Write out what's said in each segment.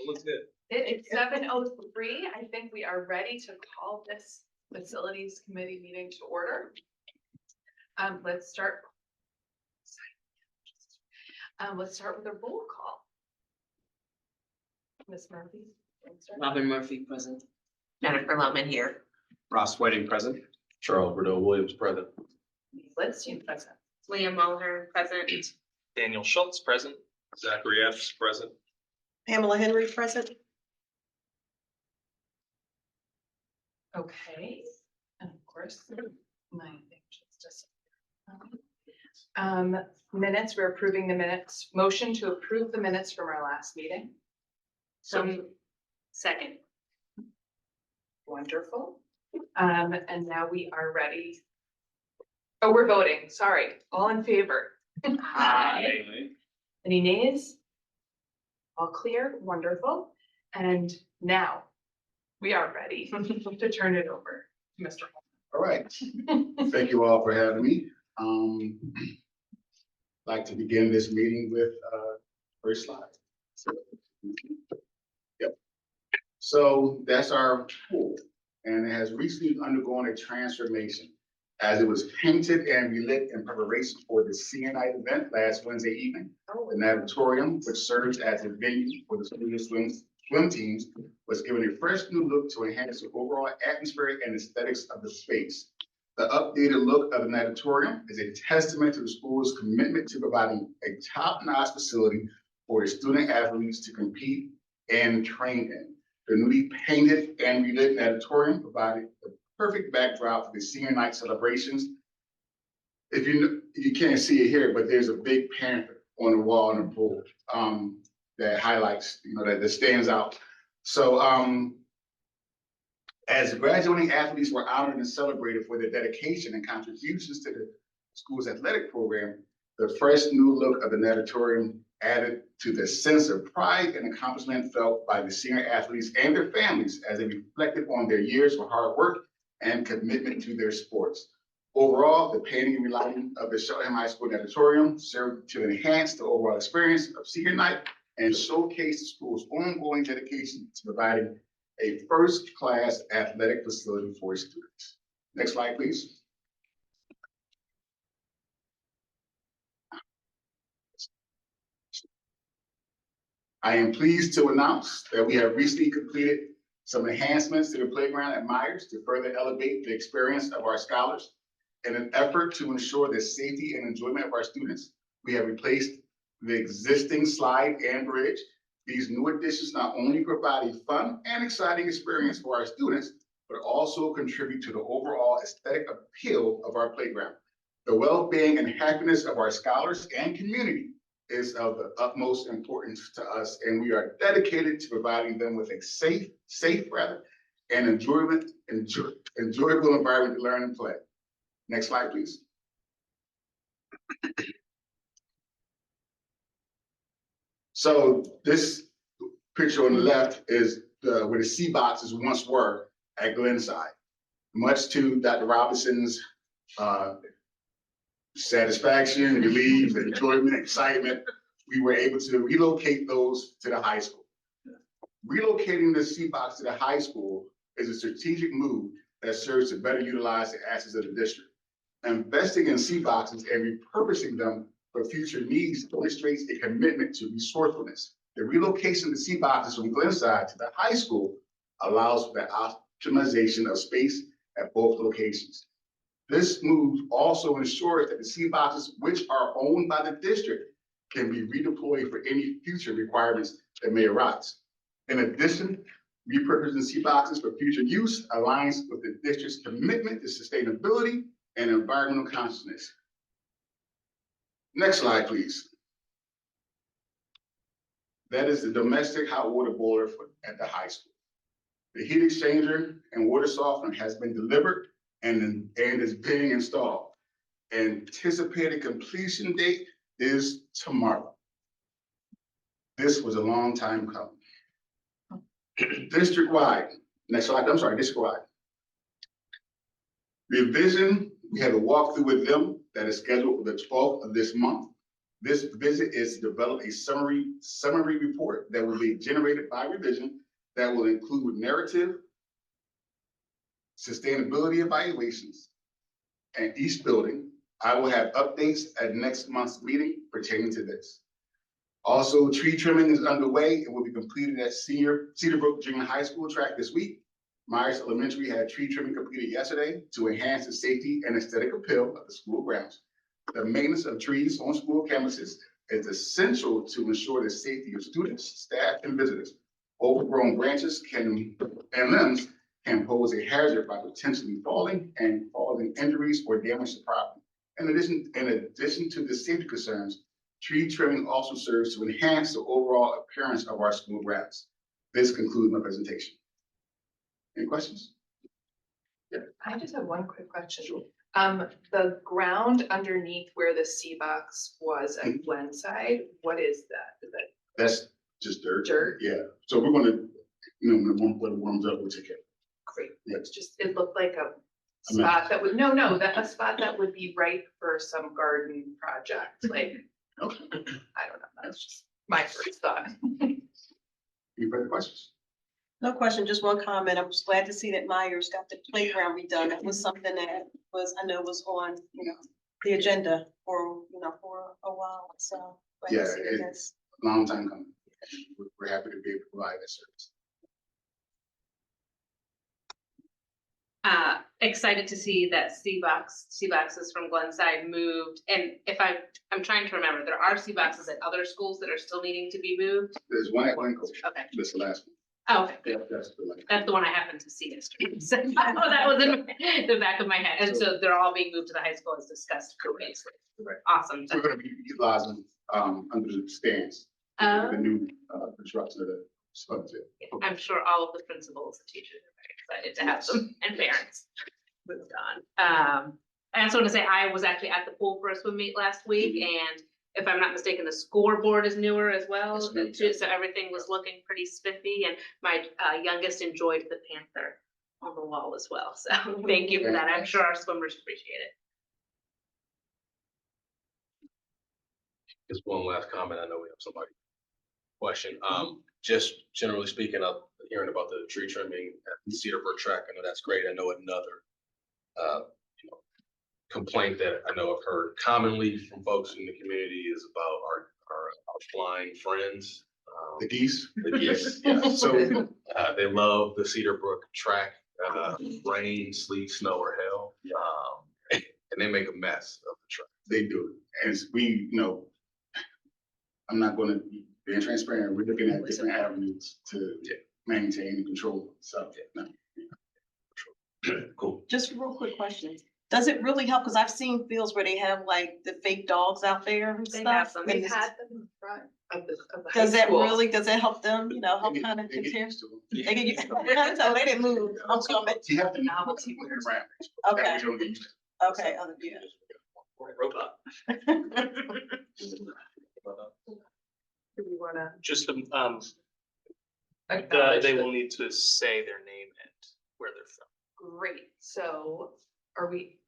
Looks good. It's 7:03. I think we are ready to call this facilities committee meeting to order. Let's start. Let's start with a roll call. Ms. Murphy. Robin Murphy, present. Jennifer Lutman here. Ross Whiting present. Charles Bordeaux Williams present. Let's present. Leah Mulhern, present. Daniel Schultz present. Zachary Epps present. Pamela Henry, present. Okay, and of course, my thing just minutes, we're approving the minutes. Motion to approve the minutes from our last meeting. Second. Wonderful. And now we are ready. Oh, we're voting, sorry. All in favor? Aye. Any nays? All clear, wonderful. And now we are ready to turn it over to Mr. All right, thank you all for having me. Like to begin this meeting with first slide. Yep. So that's our pool, and it has recently undergone a transformation as it was painted and relit in preparation for the senior night event last Wednesday evening. The natatorium, which serves as a venue for the student swim teams, was given a fresh new look to enhance the overall atmosphere and aesthetics of the space. The updated look of the natatorium is a testament to the school's commitment to providing a top-notch facility for its student athletes to compete and train in. The newly painted and relit natatorium provided the perfect backdrop for the senior night celebrations. If you can't see it here, but there's a big panther on the wall in the pool that highlights, that stands out. So as graduating athletes were honored and celebrated for their dedication and contributions to the school's athletic program, the fresh new look of the natatorium added to the sense of pride and accomplishment felt by the senior athletes and their families as they reflected on their years of hard work and commitment to their sports. Overall, the painting and relighting of the Cheltenham High School natatorium served to enhance the overall experience of senior night and showcase the school's ongoing dedication to providing a first-class athletic facility for its students. Next slide, please. I am pleased to announce that we have recently completed some enhancements to the playground at Myers to further elevate the experience of our scholars. In an effort to ensure the safety and enjoyment of our students, we have replaced the existing slide and bridge. These new additions not only provide a fun and exciting experience for our students, but also contribute to the overall aesthetic appeal of our playground. The well-being and happiness of our scholars and community is of the utmost importance to us, and we are dedicated to providing them with a safe and enjoyable environment to learn and play. Next slide, please. So this picture on the left is where the C boxes once were at Glenside. Much to Dr. Robinson's satisfaction, relief, enjoyment, excitement, we were able to relocate those to the high school. Relocating the C box to the high school is a strategic move that serves to better utilize the assets of the district. Investing in C boxes and repurposing them for future needs demonstrates a commitment to resourcefulness. The relocation of the C boxes from Glenside to the high school allows for the optimization of space at both locations. This move also ensures that the C boxes, which are owned by the district, can be redeployed for any future requirements that may arise. In addition, repurposing C boxes for future use aligns with the district's commitment to sustainability and environmental consciousness. Next slide, please. That is the domestic hot water boiler at the high school. The heat exchanger and water softener has been delivered and is being installed. Anticipated completion date is tomorrow. This was a long time coming. District-wide, next slide, I'm sorry, district-wide. Revision, we have a walkthrough with them that is scheduled for the 12th of this month. This visit is to develop a summary report that will be generated by revision that will include narrative, sustainability evaluations, and each building. I will have updates at next month's meeting pertaining to this. Also, tree trimming is underway and will be completed at Cedarbrook Junior High School track this week. Myers Elementary had tree trimming completed yesterday to enhance the safety and aesthetic appeal of the school grounds. The maintenance of trees on school campuses is essential to ensure the safety of students, staff, and visitors. Overgrown branches and limbs can pose a hazard by potentially falling and causing injuries or damage to property. In addition to the safety concerns, tree trimming also serves to enhance the overall appearance of our school grounds. This concludes my presentation. Any questions? I just have one quick question. The ground underneath where the C box was at Glenside, what is that? Is that That's just dirt. dirt? Yeah, so we're gonna, when it warms up, we'll take it. Great. Yeah. It's just, it looked like a I mean- spot that would, that a spot that would be ripe for some garden project, like, Okay. I don't know, that's just my first thought. Any further questions? No question, just one comment. I was glad to see that Myers got the playground redone. That was something that I know was on, the agenda for a while, so. Glad to Yeah, see that it- that's- Long time coming. We're happy to be able to provide that service. Excited to see that C boxes from Glenside moved, and I'm trying to remember, there are C boxes at other schools that are still needing to be moved. There's one at Winco, Okay, that's the last one. oh, okay, Yeah, that's the last. that's the one I happened to see yesterday. So, oh, that was in the back of my head, and so they're all being moved to the high school as discussed previously. Right. Awesome. We're gonna be utilizing, under the stands, the new, construction of the structure. I'm sure all of the principals and teachers are very excited to have them, and parents moved on. I also want to say I was actually at the pool for a swim meet last week, and if I'm not mistaken, the scoreboard is newer as well, It's new, too, yeah. so everything was looking pretty spiffy, and my youngest enjoyed the panther on the wall as well, so thank you for that. I'm sure our swimmers appreciate it. Just one last comment. I know we have somebody question. Just generally speaking, of hearing about the tree trimming at the Cedarbrook track, I know that's great. I know another, complaint that I know I've heard commonly from folks in the community is about our flying friends. The geese, The geese, yeah. So, they love the Cedarbrook track, rain, sleet, snow, or hail. And they make a mess of the track. they do, as we, I'm not gonna be being transparent, we're looking at different avenues to maintain and control, so, no. Cool. Just a real quick question. Does it really help? Because I've seen fields where they have like the fake dogs out there and They have stuff. some. and We've it's- had them in front of the high Does that school. really, does it help them, help They kind of get compare? used to them. They get you, so they didn't move. I'm coming. You have to know Novelty what's words. around. Okay, That we don't get used to. okay, other, yeah. Robot. Do we wanna? Just, they acknowledge will that? need to say their name and where they're from. Great, so are we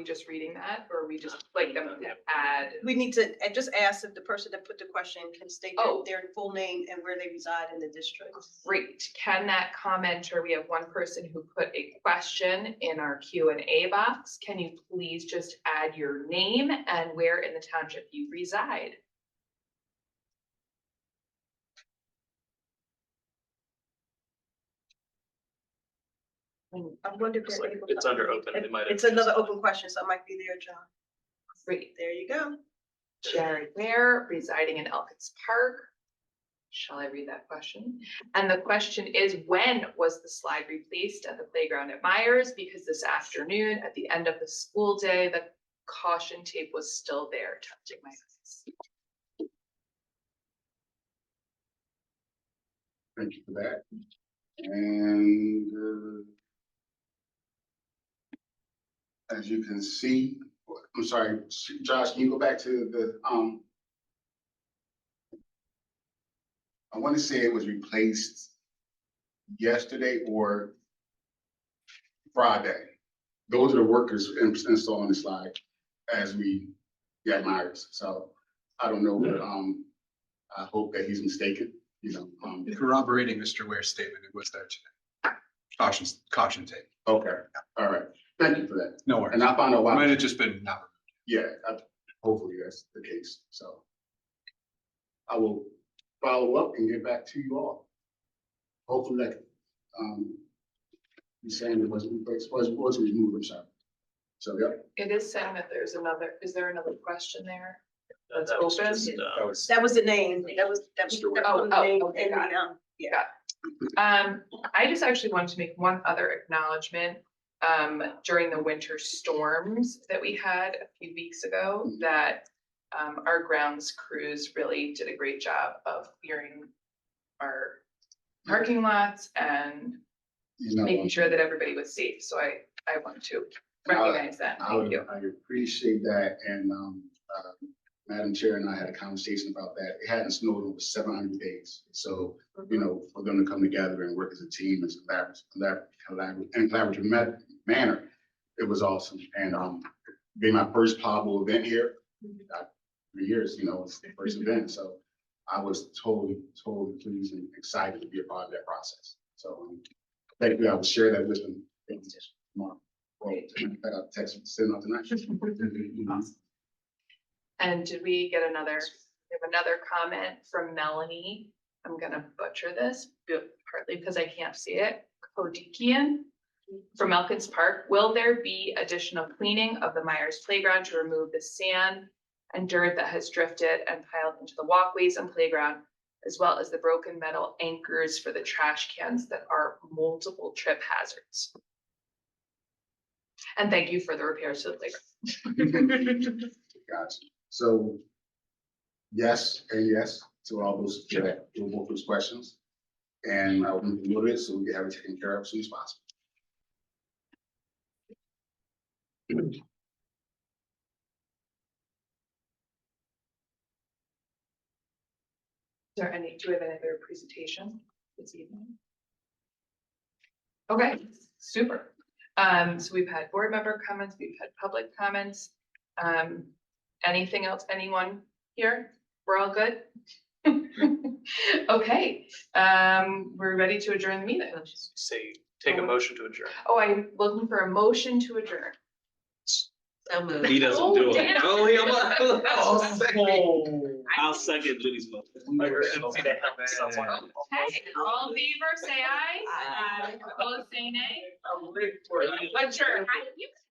just reading that, or are we just like them to add? We need to just ask if the person that put the question can state Oh. their full name and where they reside in the district. Great, can that commenter, we have one person who put a question in our Q&A box. Can you please just add your name and where in the township you reside? I wonder if It's they're like, able to. it's under open, they might have. It's another open question, so it might be there, John. Great, There you go. Jared Ware, residing in Elkins Park. Shall I read that question? And the question is, when was the slide replaced at the playground at Myers? Because this afternoon, at the end of the school day, the caution tape was still there, touching my eyes. Thank you for that. And, as you can see, I'm sorry, Josh, can you go back to the, I want to say it was replaced yesterday or Friday. Those are the workers installing the slide as we get Myers. So, I don't know, but, I hope that he's mistaken, Corroborating Mr. Ware's statement, it was there today. Caution tape. Okay, all right. Thank you for that. No worries. And I found out why. Might have just been not. Yeah, hopefully that's the case, so. I will follow up and get back to you all. Hopefully that, he's saying it wasn't removed, I'm sorry. So, yeah, It is saying that there's another, is there another question there? That's That was open? just, That was the name, that was the Oh, name okay, and got the, it. I just actually wanted to make one other acknowledgement. During the winter storms that we had a few weeks ago, that our grounds crews really did a great job of clearing our parking lots and making sure that everybody was safe. So I want to recognize that. Thank you. I appreciate that, and, Madam Chair and I had a conversation about that. It hadn't snowed over 700 days, so, for them to come together and work as a team, as a collaborative manner, it was awesome, and, being my first Pablo event here, 3 years, it's the first event, so I was totally pleased and excited to be a part of that process. So, thank you. I will share that with them tomorrow. Well, I got a text sitting out tonight. Awesome. And did we get we have another comment from Melanie. I'm gonna butcher this, partly because I can't see it. Kodikian from Elkins Park. Will there be additional cleaning of the Myers Playground to remove the sand and dirt that has drifted and piled into the walkways and playground, as well as the broken metal anchors for the trash cans that are multiple trip hazards? And thank you for the repairs to the playground. Gotcha. So, yes and yes to all those, to both those questions. And I will note it so we can have it taken care of as soon as possible. Do we have any other presentation this evening? Okay, super. So we've had board member comments, we've had public comments. Anything else, anyone here? We're all good? Okay, we're ready to adjourn the meeting. say, take a motion to adjourn. Oh, I'm looking for a motion to adjourn. So moved. He doesn't Oh, do it. damn. Oh, he almost. I'll second Judy's motion. Okay, all in favor, say aye. Aye. Opposed, say nay. Adjourn.